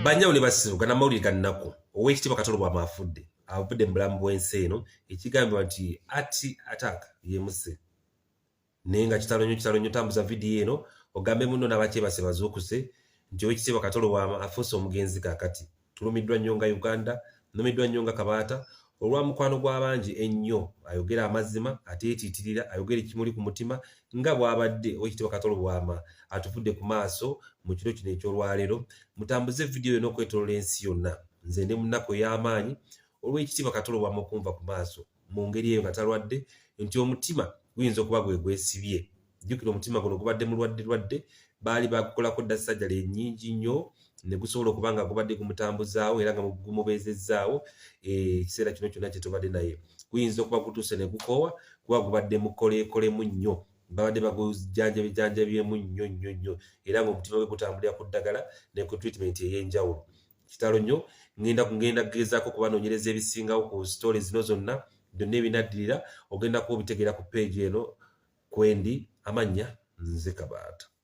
Banyawo ne basiruka n'amawulire ga nnaku Oweekitiibwa Kato Lubwama avudde mu bulamu bw'ensi eno ekigambibwa nti attack yemusse naye nga kitalo nnyo tambuza vidiyo eno ogambe munno n'abakyebase bazuukuse nti Oweekitiibwa Kato Lubwama afuuse omugenzi kaakati tulumiddwa nnyo nga Uganda nnumiddwa nnyo nga Kabaata olwa mukwano gw'abangi ennyo ayogera amazima ate yeetiitirira ayogera ekimuli ku mutima nga bw'abadde Oweekitiibwa Kato Lubwama atuvudde ku maaso mu kiro kino eky'olwaleero mutambuze vidiyo eno okwetooloola ensi yonna nze ndi mu nnaku ey'amaanyi Oweekitiibwa Kato Lubwama okunva ku maaso mu ngeri eyo nga talwadde nti omutima guyinza okuba gwesibye jjukira omutima guno gubadde mulwadde baali bagukolako dda sajjala ennyingi nnyo ne gusobola okuba nga gubadde gumutambuzaawo era nga gumubeezezzaawo ekiseera kino kyonna kye tubadde naye guyinza okuba gutuuse ne gukoowa kuba gubadde mukoleekolemu nnyo babadde bagujjanjabyemu nnyo era ng'omutima gwe gutambulira ku ddagala ne ku treatment ey'enjawulo kitalo nnyo ngenda kugezaako kubanoonyereza ebisingawo ku story zino zonna byonna ebinaddirira ogenda kuba obitegeera ku page eno kwendi amannya nze Kabaata.